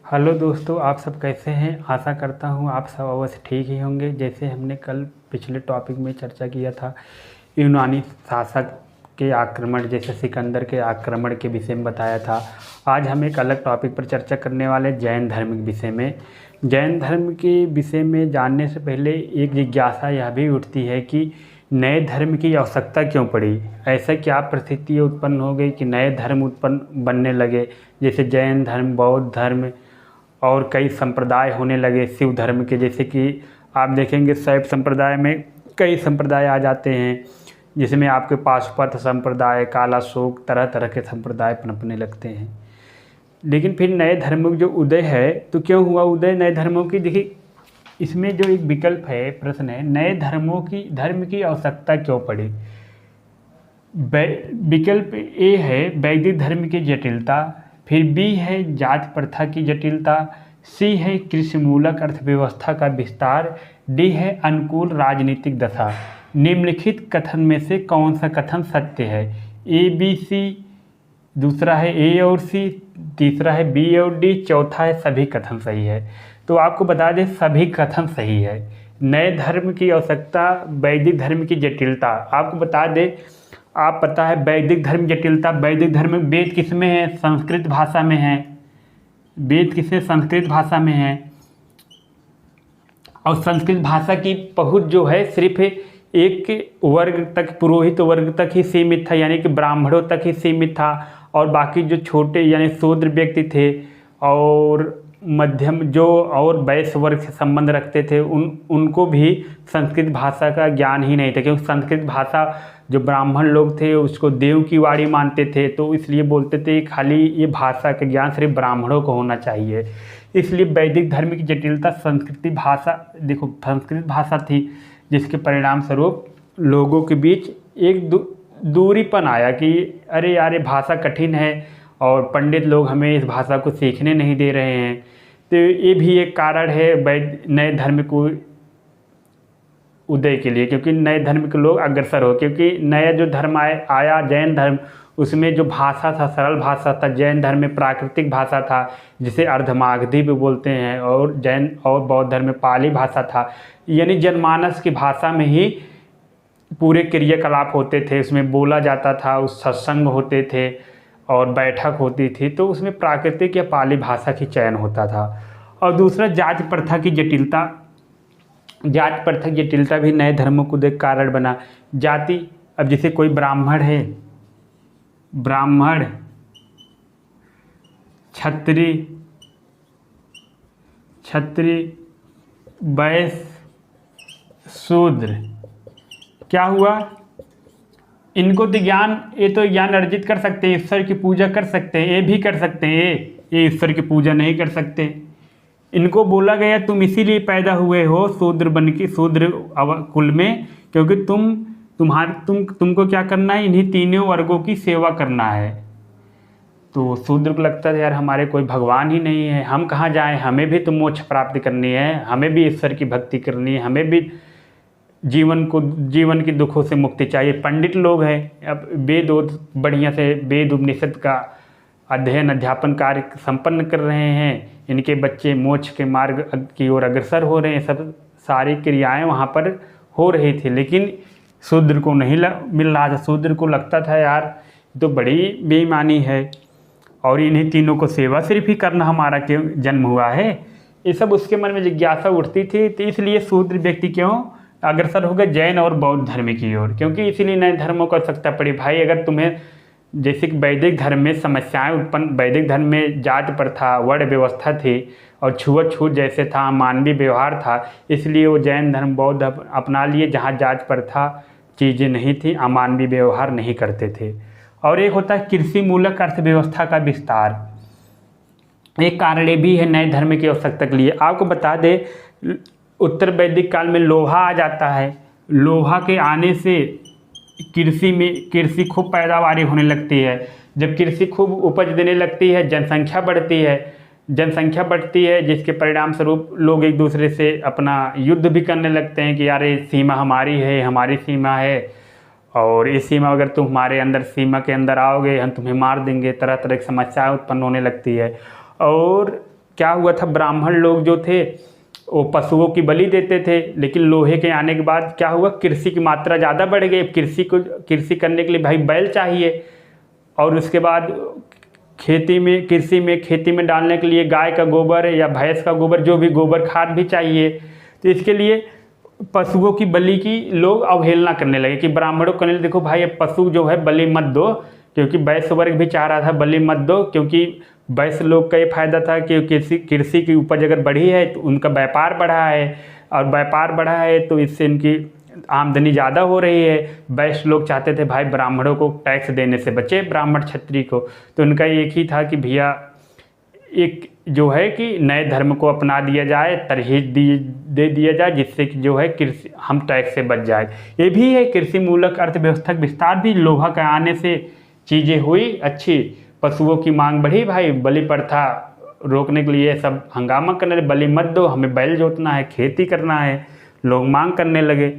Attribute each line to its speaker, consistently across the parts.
Speaker 1: Hello दोस्तों, आप सब कैसे हैं। आशा करता हूँ आप सब अवश्य ठीक ही होंगे। जैसे हमने कल पिछले टॉपिक में चर्चा किया था यूनानी शासक के आक्रमण, जैसे सिकंदर के आक्रमण के विषय में बताया था। आज हम एक अलग टॉपिक पर चर्चा करने वाले जैन धर्म के विषय में। जैन धर्म के विषय में जानने से पहले एक जिज्ञासा यह भी उठती है कि नए धर्म की आवश्यकता क्यों पड़ी। ऐसा क्या परिस्थिति उत्पन्न हो गई कि नए धर्म उत्पन्न बनने लगे, जैसे जैन धर्म, बौद्ध धर्म और कई संप्रदाय होने लगे शिव धर्म के। जैसे कि आप देखेंगे शैव संप्रदाय में कई संप्रदाय आ जाते हैं, जिसमें आपके पाशुपत संप्रदाय, कालाशोक, तरह तरह के संप्रदाय पनपने लगते हैं। लेकिन फिर नए धर्मों की जो उदय है, तो क्यों हुआ उदय नए धर्मों की। देखिए, इसमें जो एक विकल्प है, प्रश्न है, नए धर्म की आवश्यकता क्यों पड़ी। विकल्प ए है वैदिक धर्म की जटिलता, फिर बी है जाति प्रथा की जटिलता, सी है कृषि मूलक अर्थव्यवस्था का विस्तार, डी है अनुकूल राजनीतिक दशा। निम्नलिखित कथन में से कौन सा कथन सत्य है। ए बी सी, दूसरा है ए और सी, तीसरा है बी और डी, चौथा है सभी कथन सही है। तो आपको बता दें सभी कथन सही है। नए धर्म की आवश्यकता, वैदिक धर्म की जटिलता। आपको बता दें, आप पता है वैदिक धर्म जटिलता, वैदिक धर्म में वेद किस में है, संस्कृत भाषा में है। वेद किसमें, संस्कृत भाषा में है। और संस्कृत भाषा की पहुँच जो है सिर्फ एक वर्ग तक, पुरोहित वर्ग तक ही सीमित था, यानी कि ब्राह्मणों तक ही सीमित था। और बाकी जो छोटे यानी शूद्र व्यक्ति थे और मध्यम जो और वैश्य वर्ग से संबंध रखते थे, उनको भी संस्कृत भाषा का ज्ञान ही नहीं था। क्योंकि संस्कृत भाषा जो ब्राह्मण लोग थे उसको देव की वाणी मानते थे, तो इसलिए बोलते थे खाली ये भाषा का ज्ञान सिर्फ ब्राह्मणों को होना चाहिए। इसलिए वैदिक धर्म की जटिलता संस्कृत भाषा, देखो संस्कृत भाषा थी, जिसके परिणाम स्वरूप लोगों के बीच एक दूरीपन आया कि अरे यार ये भाषा कठिन है और पंडित लोग हमें इस भाषा को सीखने नहीं दे रहे हैं। तो ये भी एक कारण है नए धर्म को उदय के लिए, क्योंकि नए धर्म के लोग अग्रसर हो। क्योंकि नया जो धर्म आया जैन धर्म, उसमें जो भाषा था सरल भाषा था। जैन धर्म में प्राकृतिक भाषा था, जिसे अर्धमागधी भी बोलते हैं। और जैन और बौद्ध धर्म में पाली भाषा था, यानी जनमानस की भाषा में ही पूरे क्रियाकलाप होते थे, उसमें बोला जाता था, उस सत्संग होते थे और बैठक होती थी। तो उसमें प्राकृतिक या पाली भाषा की चयन होता था। और दूसरा जाति प्रथा की जटिलता। जाति प्रथा की जटिलता भी नए धर्मों को देख कारण बना। जाति, अब जैसे कोई ब्राह्मण है, ब्राह्मण, क्षत्रिय, वैश्य, शूद्र, क्या हुआ, इनको तो ज्ञान, ये तो ज्ञान अर्जित कर सकते हैं, ईश्वर की पूजा कर सकते हैं, ये भी कर सकते हैं। ये ईश्वर की पूजा नहीं कर सकते। इनको बोला गया तुम इसीलिए पैदा हुए हो शूद्र बन के, शूद्र कुल में, क्योंकि तुमको क्या करना है, इन्हीं तीनों वर्गों की सेवा करना है। तो शूद्र को लगता है यार हमारे कोई भगवान ही नहीं है, हम कहाँ जाएं, हमें भी तो मोक्ष प्राप्ति करनी है, हमें भी ईश्वर की भक्ति करनी है, हमें भी जीवन की दुखों से मुक्ति चाहिए। पंडित लोग हैं, अब वेद बढ़िया से वेद उपनिषद का अध्ययन अध्यापन कार्य संपन्न कर रहे हैं, इनके बच्चे मोक्ष के मार्ग की ओर अग्रसर हो रहे हैं, सब सारी क्रियाएं वहाँ पर हो रही थी। लेकिन शूद्र को नहीं मिल रहा था। शूद्र को लगता था यार तो बड़ी बेईमानी है, और इन्हीं तीनों को सेवा सिर्फ ही करना हमारा क्यों जन्म हुआ है। ये सब उसके मन में जिज्ञासा उठती थी। तो इसलिए शूद्र व्यक्ति क्यों अग्रसर हो गए जैन और बौद्ध धर्म की ओर, क्योंकि इसीलिए नए धर्मों को आवश्यकता पड़ी। भाई अगर तुम्हें, जैसे कि वैदिक धर्म में समस्याएं उत्पन्न, वैदिक धर्म में जाति प्रथा, वर्ण व्यवस्था थी और छुआछूत जैसे था, मानवीय व्यवहार था, इसलिए वो जैन धर्म बौद्ध अपना लिए, जहाँ जाति प्रथा चीज़ें नहीं थी, अमानवीय व्यवहार नहीं करते थे। और एक होता है कृषि मूलक अर्थव्यवस्था का विस्तार। एक कारण ये भी है नए धर्म की आवश्यकता के लिए। आपको बता दें, उत्तर वैदिक काल में लोहा आ जाता है। लोहा के आने से कृषि खूब पैदावारी होने लगती है। जब कृषि खूब उपज देने लगती है, जनसंख्या बढ़ती है, जिसके परिणाम स्वरूप लोग एक दूसरे से अपना युद्ध भी करने लगते हैं कि यार ये सीमा हमारी है, हमारी सीमा है, और इस सीमा अगर तुम हमारे अंदर सीमा के अंदर आओगे हम तुम्हें मार देंगे। तरह तरह की समस्याएं उत्पन्न होने लगती है। और क्या हुआ था, ब्राह्मण लोग जो थे वो पशुओं की बलि देते थे, लेकिन लोहे के आने के बाद क्या हुआ, कृषि की मात्रा ज़्यादा बढ़ गई। कृषि करने के लिए भाई बैल चाहिए, और उसके बाद खेती में डालने के लिए गाय का गोबर या भैंस का गोबर, जो भी गोबर खाद भी चाहिए। तो इसके लिए पशुओं की बलि की लोग अवहेलना करने लगे कि ब्राह्मणों को, देखो भाई अब पशु जो है बलि मत दो, क्योंकि वैश्य वर्ग भी चाह रहा था बलि मत दो, क्योंकि वैश्य लोग का ये फायदा था कि कृषि की उपज अगर बढ़ी है तो उनका व्यापार बढ़ा है, और व्यापार बढ़ा है तो इससे इनकी आमदनी ज़्यादा हो रही है। वैश्य लोग चाहते थे भाई ब्राह्मणों को टैक्स देने से बचे, ब्राह्मण क्षत्रिय को। तो उनका एक ही था कि भैया एक जो है कि नए धर्म को अपना दिया जाए, तरहीज दे दिया जाए, जिससे कि जो है कृषि हम टैक्स से बच जाए। ये भी है कृषि मूलक अर्थव्यवस्था का विस्तार भी, लोहा के आने से चीज़ें हुई अच्छी, पशुओं की मांग बढ़ी, भाई बलि प्रथा रोकने के लिए सब हंगामा करने लगे, बलि मत दो, हमें बैल जोतना है, खेती करना है, लोग मांग करने लगे।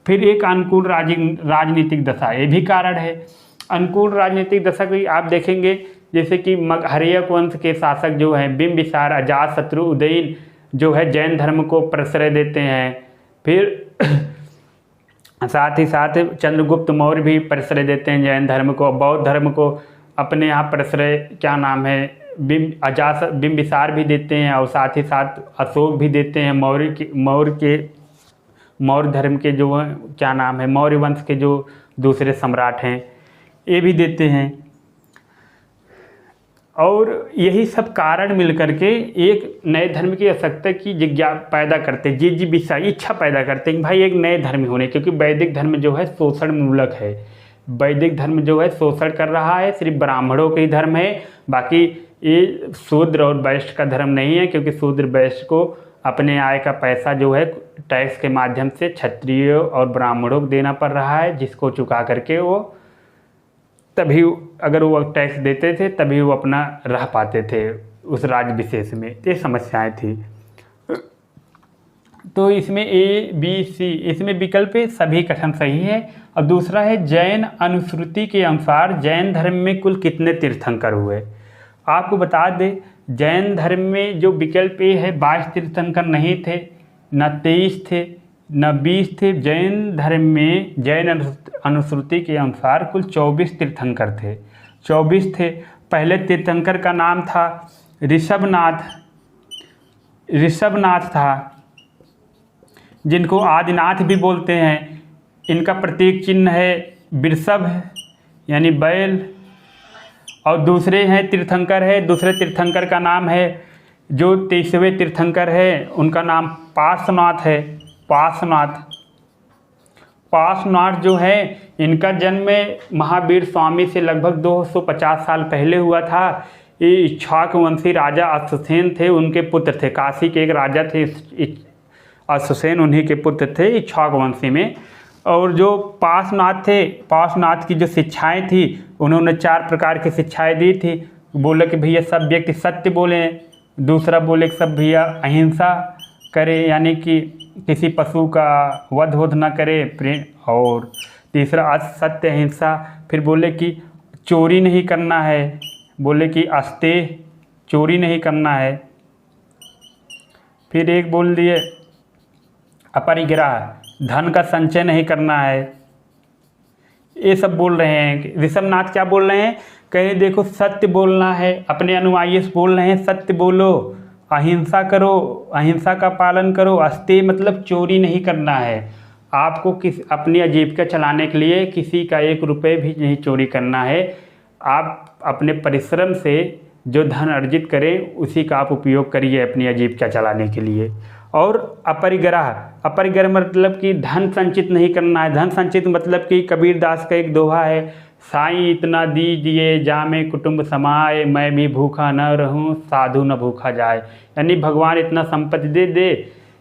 Speaker 1: फिर एक अनुकूल राजनीतिक दशा, ये भी कारण है। अनुकूल राजनीतिक दशा की आप देखेंगे, जैसे कि मगहरियक वंश के शासक जो हैं बिंबिसार, अजातशत्रु, उदयन जो है जैन धर्म को प्रश्रय देते हैं। फिर साथ ही साथ चंद्रगुप्त मौर्य भी प्रश्रय देते हैं जैन धर्म को, बौद्ध धर्म को अपने यहाँ प्रश्रय क्या नाम है बिंबिसार भी देते हैं, और साथ ही साथ अशोक भी देते हैं। मौर्य धर्म के जो क्या नाम है, मौर्य वंश के जो दूसरे सम्राट हैं ये भी देते हैं। और यही सब कारण मिलकर के एक नए धर्म की आवश्यकता की जिज्ञासा पैदा करते, जिज्ञासा इच्छा पैदा करते हैं कि भाई एक नए धर्म होने, क्योंकि वैदिक धर्म जो है शोषण मूलक है। वैदिक धर्म जो है शोषण कर रहा है, सिर्फ ब्राह्मणों का ही धर्म है, बाकी ये शूद्र और वैश्य का धर्म नहीं है, क्योंकि शूद्र वैश्य को अपने आय का पैसा जो है टैक्स के माध्यम से क्षत्रियों और ब्राह्मणों को देना पड़ रहा है, जिसको चुका करके वो तभी अगर वो टैक्स देते थे तभी वो अपना रह पाते थे उस राज्य विशेष में। ये समस्याएं थी। तो इसमें A, B, C इसमें विकल्प सभी कथन सही है। और दूसरा है जैन अनुश्रुति के अनुसार जैन धर्म में कुल कितने तीर्थंकर हुए। आपको बता दें जैन धर्म में जो विकल्प A है 22 तीर्थंकर नहीं थे, न 23 थे, न 20 थे। जैन धर्म में जैन अनुश्रुति के अनुसार कुल 24 तीर्थंकर थे, 24 थे। पहले तीर्थंकर का नाम था ऋषभनाथ था, जिनको आदिनाथ भी बोलते हैं। इनका प्रतीक चिन्ह है वृषभ यानी बैल। और दूसरे हैं तीर्थंकर है, दूसरे तीर्थंकर का नाम है जो 23वें तीर्थंकर है, उनका नाम पार्श्वनाथ है। पार्श्वनाथ जो है इनका जन्म महावीर स्वामी से लगभग 250 साल पहले हुआ था। ये इक्ष्वाक वंशी राजा अश्वसेन थे, उनके पुत्र थे। काशी के एक राजा थे अश्वसेन, उन्हीं के पुत्र थे इक्ष्वाक वंशी में। और जो पार्श्वनाथ थे, पार्श्वनाथ की जो शिक्षाएं थी, उन्होंने 4 प्रकार की शिक्षाएं दी थी। बोले कि भैया सब व्यक्ति सत्य बोलें, दूसरा बोले कि सब भैया अहिंसा करें, यानी कि किसी पशु का वध न करे, प्रेम। और तीसरा सत्य अहिंसा। फिर बोले कि चोरी नहीं करना है, बोले कि अस्तेय चोरी नहीं करना है। फिर एक बोल दिए अपरिग्रह, धन का संचय नहीं करना है। ये सब बोल रहे हैं। ऋषभनाथ क्या बोल रहे हैं, कहे देखो सत्य बोलना है, अपने अनुयायी से बोल रहे हैं सत्य बोलो, अहिंसा करो, अहिंसा का पालन करो। अस्तेय मतलब चोरी नहीं करना है। आपको अपनी आजीविका चलाने के लिए किसी का 1 रुपये भी नहीं चोरी करना है। आप अपने परिश्रम से जो धन अर्जित करें उसी का आप उपयोग करिए अपनी आजीविका चलाने के लिए। और अपरिग्रह मतलब कि धन संचित नहीं करना है। धन संचित मतलब कि कबीरदास का एक दोहा है, साईं इतना दीजिए जामे कुटुंब समाए, मैं भी भूखा न रहूं साधु न भूखा जाए। यानी भगवान इतना संपत्ति दे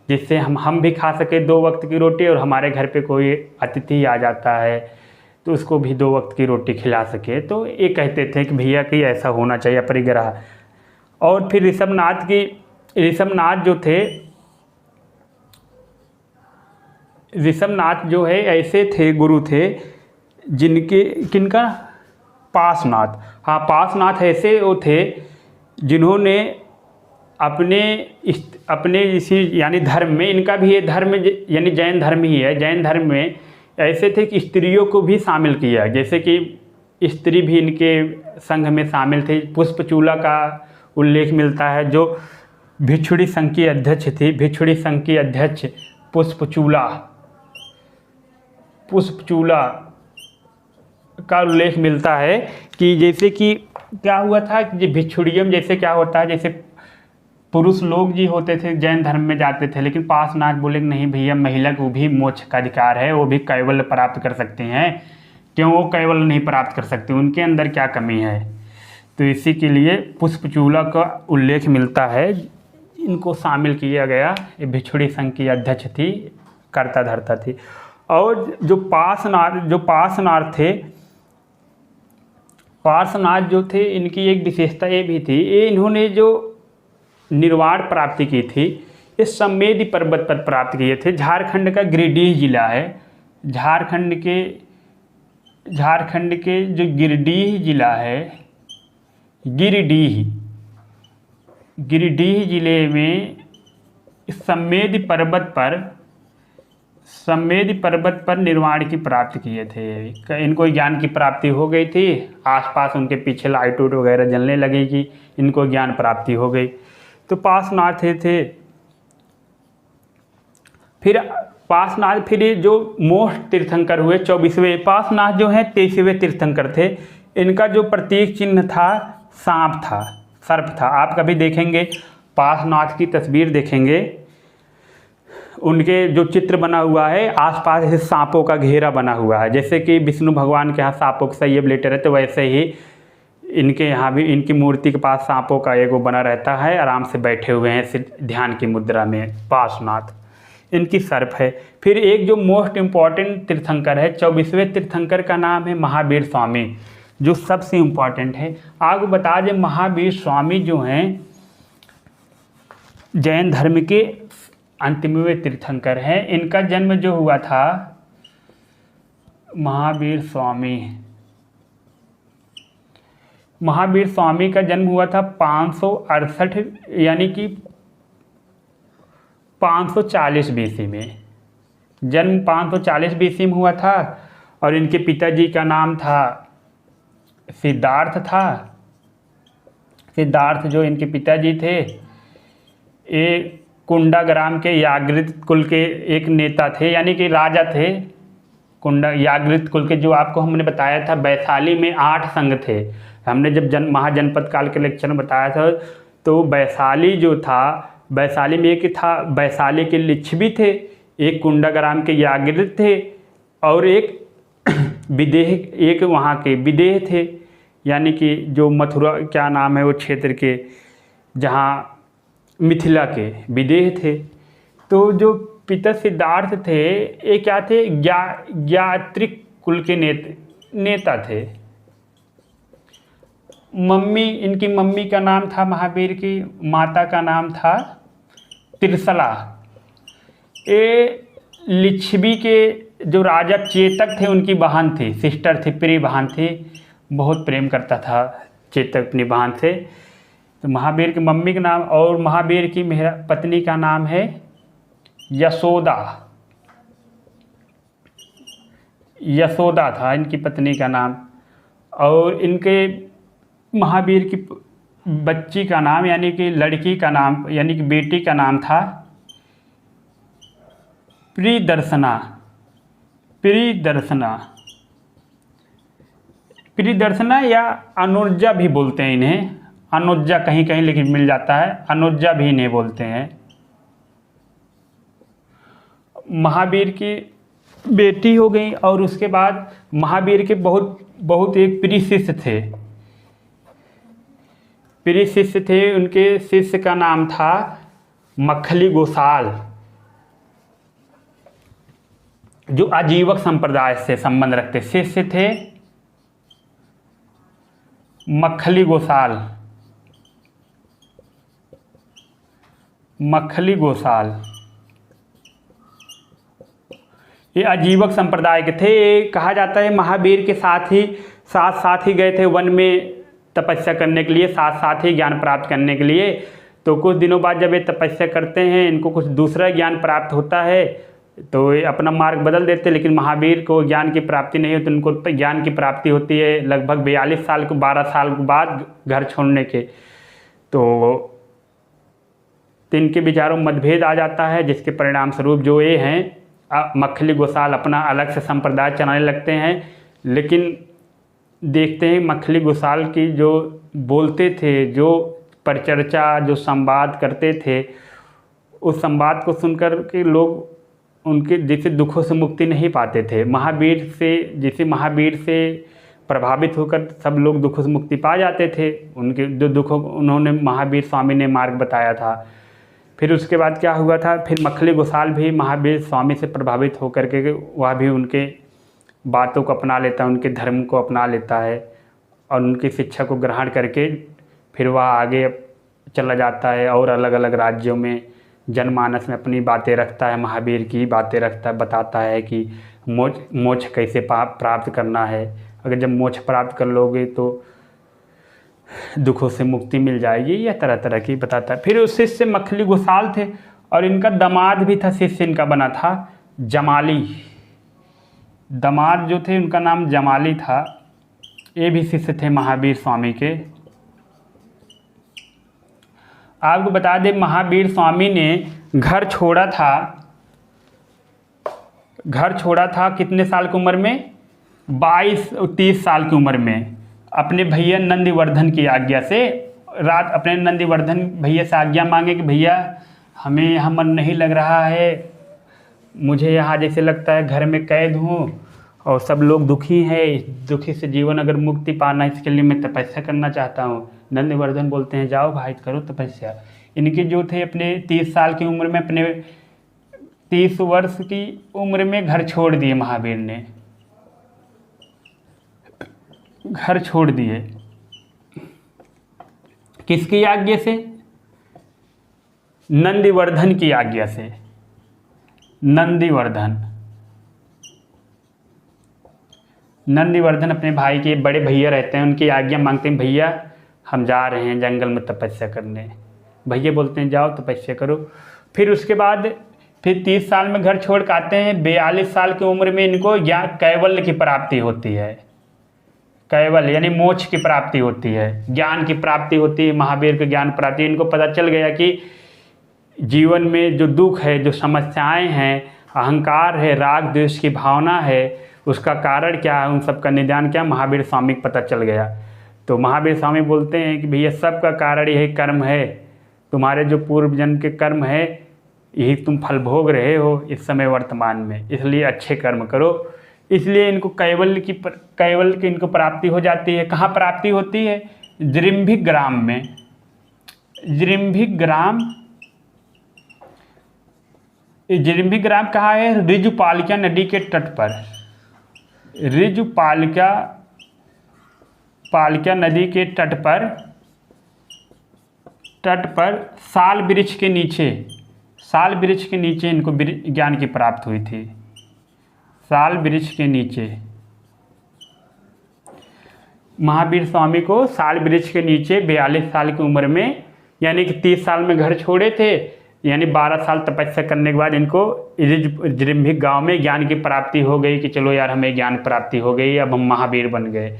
Speaker 1: जिससे हम भी खा सके 2 वक्त की रोटी, और हमारे घर पे कोई अतिथि आ जाता है तो उसको भी 2 वक्त की रोटी खिला सके। तो ये कहते थे कि भैया कि ऐसा होना चाहिए अपरिग्रह। और फिर ऋषभनाथ जो थे, ऋषभनाथ जो है ऐसे थे गुरु थे किनका पार्श्वनाथ। हाँ, पार्श्वनाथ ऐसे वो थे जिन्होंने अपने इसी यानी धर्म में, इनका भी ये धर्म यानी जैन धर्म ही है। जैन धर्म में ऐसे थे कि स्त्रियों को भी शामिल किया, जैसे कि स्त्री भी इनके संघ में शामिल थे। पुष्पचूला का उल्लेख मिलता है, जो भिक्षुणी संघ की अध्यक्ष थी। भिक्षुणी संघ की अध्यक्ष पुष्पचूला का उल्लेख मिलता है कि जैसे कि क्या हुआ था कि भिक्षुणियम जैसे क्या होता है, जैसे पुरुष लोग जी होते थे जैन धर्म में जाते थे, लेकिन पार्श्वनाथ बोले कि नहीं भैया, महिला को भी मोक्ष का अधिकार है, वो भी कैवल्य प्राप्त कर सकते हैं, क्यों वो कैवल्य नहीं प्राप्त कर सकते, उनके अंदर क्या कमी है। तो इसी के लिए पुष्पचूला का उल्लेख मिलता है, इनको शामिल किया गया। ये भिक्षुणी संघ की अध्यक्ष थी, कर्ता धर्ता थी। और जो पार्श्वनाथ जो थे, इनकी एक विशेषता ये भी थी, ये इन्होंने जो निर्वाण प्राप्ति की थी इस संवेदी पर्वत पर प्राप्त किए थे। झारखंड का गिरिडीह जिला है, झारखंड के जो गिरिडीह जिला है, गिरिडीह जिले में संवेदी पर्वत पर निर्वाण की प्राप्ति किए थे। इनको ज्ञान की प्राप्ति हो गई थी, आसपास उनके पीछे लाइट वगैरह जलने लगेगी, इनको ज्ञान प्राप्ति हो गई। तो पार्श्वनाथ थे। फिर ये जो मोक्ष तीर्थंकर हुए 24वें, पार्श्वनाथ जो हैं 23वें तीर्थंकर थे। इनका जो प्रतीक चिन्ह था सांप था, सर्प था। आप कभी देखेंगे पार्श्वनाथ की तस्वीर देखेंगे, उनके जो चित्र बना हुआ है आसपास ऐसे सांपों का घेरा बना हुआ है, जैसे कि विष्णु भगवान के यहाँ सांपों का संयम लेटे रहते, वैसे ही इनके यहाँ भी इनकी मूर्ति के पास सांपों का एगो बना रहता है, आराम से बैठे हुए हैं ध्यान की मुद्रा में। पार्श्वनाथ इनकी सर्प है। फिर एक जो मोस्ट इम्पॉर्टेंट तीर्थंकर है, 24वें तीर्थंकर का नाम है महावीर स्वामी, जो सबसे इम्पॉर्टेंट है। आपको बता दें, महावीर स्वामी जो हैं जैन धर्म के अंतिमवें तीर्थंकर हैं। इनका जन्म जो हुआ था, महावीर स्वामी का जन्म हुआ था 568 यानी कि 540 बीसी में। जन्म 540 बीसी में हुआ था और इनके पिताजी का नाम था सिद्धार्थ जो इनके पिताजी थे, ये कुंडाग्राम के याग्रित कुल के एक नेता थे, यानी कि राजा थे। याग्रित कुल के, जो आपको हमने बताया था वैशाली में 8 संघ थे। हमने जब महाजनपद काल के लेक्चर में बताया था, तो वैशाली जो था, वैशाली में एक था, वैशाली के लिच्छवी थे, एक कुंडाग्राम के याग्रित थे और एक वहाँ के विदेह थे, यानी कि जो मथुरा क्या नाम है वो क्षेत्र के, जहाँ मिथिला के विदेह थे। तो जो पिता सिद्धार्थ थे, ये क्या थे, ज्ञात्रिक कुल के नेता थे। इनकी मम्मी का नाम था महावीर की माता का नाम था त्रिशला। ये लिच्छवी के जो राजा चेतक थे उनकी बहन थी, सिस्टर थी, प्रिय बहन थी, बहुत प्रेम करता था चेतक अपनी बहन से। तो महावीर की मम्मी का नाम और महावीर की पत्नी का नाम है यशोदा था इनकी पत्नी का नाम। और इनके महावीर की बच्ची का नाम, यानी कि लड़की का नाम, यानी कि बेटी का नाम था प्रिदर्शना या अनुजा भी बोलते हैं इन्हें। अनुजा कहीं कहीं लेकिन मिल जाता है, अनुजा भी इन्हें बोलते हैं। महावीर की बेटी हो गई। और उसके बाद महावीर के बहुत एक प्रिय शिष्य थे। उनके शिष्य का नाम था मखली गोसाल, जो आजीवक संप्रदाय से संबंध रखते शिष्य थे। मखली गोसाल ये आजीवक संप्रदाय के थे। कहा जाता है महावीर के साथ ही गए थे वन में तपस्या करने के लिए, साथ ही ज्ञान प्राप्त करने के लिए। तो कुछ दिनों बाद जब ये तपस्या करते हैं, इनको कुछ दूसरा ज्ञान प्राप्त होता है, तो ये अपना मार्ग बदल देते हैं। लेकिन महावीर को ज्ञान की प्राप्ति नहीं होती, उनको ज्ञान की प्राप्ति होती है लगभग 42 साल को 12 साल के बाद घर छोड़ने के। तो इनके विचारों में मतभेद आ जाता है, जिसके परिणाम स्वरूप जो ये हैं मखली गोसाल अपना अलग से संप्रदाय चलाने लगते हैं। लेकिन देखते हैं मखली गोसाल की जो बोलते थे, जो परिचर्चा, जो संवाद करते थे, उस संवाद को सुनकर के लोग उनके जैसे दुखों से मुक्ति नहीं पाते थे। महावीर से प्रभावित होकर सब लोग दुखों से मुक्ति पा जाते थे। उनके जो दुखों उन्होंने महावीर स्वामी ने मार्ग बताया था। फिर उसके बाद क्या हुआ था, फिर मखली गोसाल भी महावीर स्वामी से प्रभावित होकर के वह भी उनके बातों को अपना लेता है, उनके धर्म को अपना लेता है और उनकी शिक्षा को ग्रहण करके फिर वह आगे चला जाता है और अलग अलग राज्यों में जनमानस में अपनी बातें रखता है, महावीर की बातें रखता है, बताता है कि मोक्ष कैसे प्राप्त करना है। अगर जब मोक्ष प्राप्त कर लोगे तो दुखों से मुक्ति मिल जाएगी, यह तरह तरह की बताता है। फिर उस शिष्य मखली गोसाल थे और इनका दामाद भी था, शिष्य इनका बना था जमाली। दामाद जो थे उनका नाम जमाली था। ये भी शिष्य थे महावीर स्वामी के। आपको बता दें महावीर स्वामी ने घर छोड़ा था कितने साल की उम्र में, 22-30 साल की उम्र में, अपने भैया नंदीवर्धन की आज्ञा से। रात अपने नंदीवर्धन भैया से आज्ञा मांगे कि भैया हमें यहाँ मन नहीं लग रहा है, मुझे यहाँ जैसे लगता है घर में कैद हूँ और सब लोग दुखी हैं, दुखी से जीवन अगर मुक्ति पाना, इसके लिए मैं तपस्या करना चाहता हूँ। नंदीवर्धन बोलते हैं जाओ भाई करो तपस्या। इनके जो थे अपने 30 साल की उम्र में, अपने 30 वर्ष की उम्र में घर छोड़ दिए। महावीर ने घर छोड़ दिए किसकी आज्ञा से, नंदीवर्धन की आज्ञा से। नंदीवर्धन अपने भाई के बड़े भैया रहते हैं, उनकी आज्ञा मांगते हैं भैया हम जा रहे हैं जंगल में तपस्या करने। भैया बोलते हैं जाओ तपस्या करो। फिर उसके बाद फिर 30 साल में घर छोड़ के आते हैं। 42 साल की उम्र में इनको ज्ञान कैवल्य की प्राप्ति होती है। कैवल्य यानी मोक्ष की प्राप्ति होती है, ज्ञान की प्राप्ति होती है, महावीर के ज्ञान प्राप्ति। इनको पता चल गया कि जीवन में जो दुख है, जो समस्याएं हैं, अहंकार है, राग द्वेष की भावना है, उसका कारण क्या है, उन सब का निदान क्या, महावीर स्वामी को पता चल गया। तो महावीर स्वामी बोलते हैं कि भैया सब का कारण यही कर्म है, तुम्हारे जो पूर्व जन्म के कर्म है यही तुम फल भोग रहे हो इस समय वर्तमान में, इसलिए अच्छे कर्म करो। इसलिए इनको कैवल्य की इनको प्राप्ति हो जाती है। कहाँ प्राप्ति होती है, जृंभिक ग्राम में। जृंभिक ग्राम कहाँ है, ऋजुपालिका नदी के तट पर। ऋजुपालिका नदी के तट पर साल वृक्ष के नीचे इनको ज्ञान की प्राप्ति हुई थी। साल वृक्ष के नीचे महावीर स्वामी को साल वृक्ष के नीचे 42 साल की उम्र में, यानी कि 30 साल में घर छोड़े थे, यानी 12 साल तपस्या करने के बाद इनको जृंभिक गांव में ज्ञान की प्राप्ति हो गई कि चलो यार हमें ज्ञान प्राप्ति हो गई, अब हम महावीर बन गए।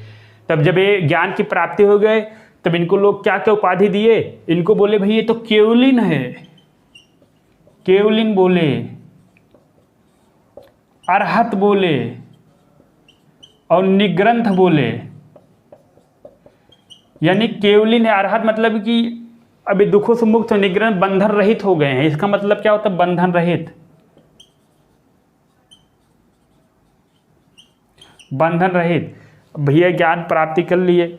Speaker 1: तब जब ये ज्ञान की प्राप्ति हो गए तब इनको लोग क्या क्या उपाधि दिए, इनको बोले भाई ये तो केवलिन है, केवलिन बोले, अरहत बोले और निग्रंथ बोले। यानी केवलिन है, अरहत मतलब कि अभी दुखों से मुक्त, निग्रंथ बंधन रहित हो गए हैं। इसका मतलब क्या होता है, बंधन रहित, बंधन रहित। भैया ज्ञान प्राप्ति कर लिए।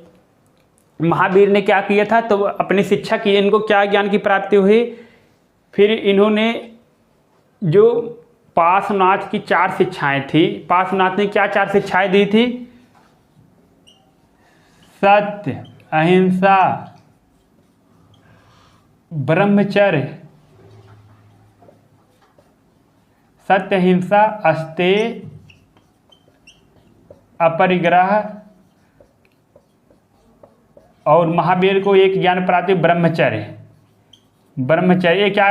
Speaker 1: महावीर ने क्या किया था, तो अपनी शिक्षा की, इनको क्या ज्ञान की प्राप्ति हुई, फिर इन्होंने जो पार्श्वनाथ की 4 शिक्षाएं थी, पार्श्वनाथ ने क्या 4 शिक्षाएं दी थी, सत्य, अहिंसा, ब्रह्मचर्य, सत्य, अहिंसा, अस्तेय, अपरिग्रह, और महावीर को एक ज्ञान प्राप्ति ब्रह्मचर्य। ब्रह्मचर्य क्या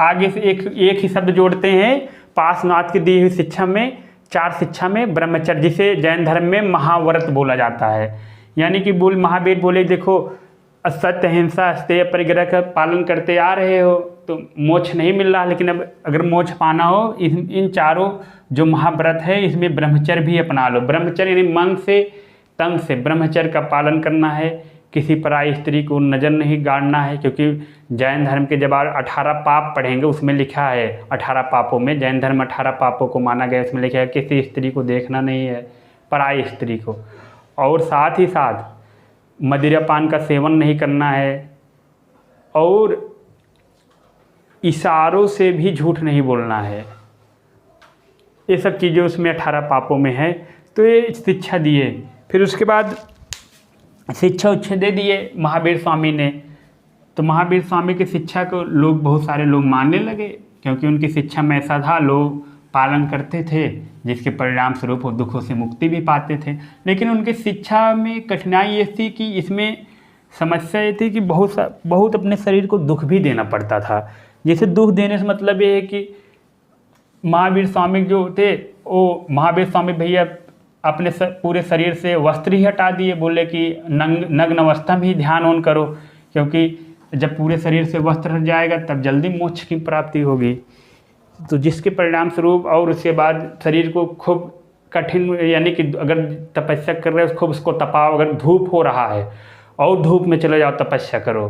Speaker 1: आगे से एक ही शब्द जोड़ते हैं पार्श्वनाथ की दी हुई शिक्षा में, 4 शिक्षा में ब्रह्मचर्य, जिसे जैन धर्म में महाव्रत बोला जाता है। यानी कि महावीर बोले देखो असत्य हिंसा स्तेय परिग्रह का पालन करते आ रहे हो तो मोक्ष नहीं मिल रहा, लेकिन अब अगर मोक्ष पाना हो इन चारों जो महाव्रत है इसमें ब्रह्मचर्य भी अपना लो। ब्रह्मचर्य यानी मन से तन से ब्रह्मचर्य का पालन करना है, किसी पराई स्त्री को नज़र नहीं गाड़ना है, क्योंकि जैन धर्म के जब 18 पाप पढ़ेंगे उसमें लिखा है 18 पापों में, जैन धर्म 18 पापों को माना गया, उसमें लिखा है किसी स्त्री को देखना नहीं है, पराई स्त्री को, और साथ ही साथ मदिरापान का सेवन नहीं करना है, और इशारों से भी झूठ नहीं बोलना है। ये सब चीज़ें उसमें 18 पापों में है। तो ये शिक्षा दिए। फिर उसके बाद शिक्षा उच्छे दे दिए महावीर स्वामी ने। तो महावीर स्वामी की शिक्षा को बहुत सारे लोग मानने लगे, क्योंकि उनकी शिक्षा में ऐसा था, लोग पालन करते थे, जिसके परिणाम स्वरूप वो दुखों से मुक्ति भी पाते थे। लेकिन उनकी शिक्षा में कठिनाई ये थी कि इसमें समस्या ये थी कि बहुत अपने शरीर को दुख भी देना पड़ता था। जैसे दुख देने से मतलब ये है कि महावीर स्वामी जो थे वो महावीर स्वामी भैया अपने पूरे शरीर से वस्त्र ही हटा दिए, बोले कि नग्न अवस्था में ही ध्यान ऑन करो, क्योंकि जब पूरे शरीर से वस्त्र हट जाएगा तब जल्दी मोक्ष की प्राप्ति होगी। तो जिसके परिणाम स्वरूप और उसके बाद शरीर को खूब कठिन, यानी कि अगर तपस्या कर रहे हो खूब उसको तपाओ, अगर धूप हो रहा है और धूप में चले जाओ तपस्या करो,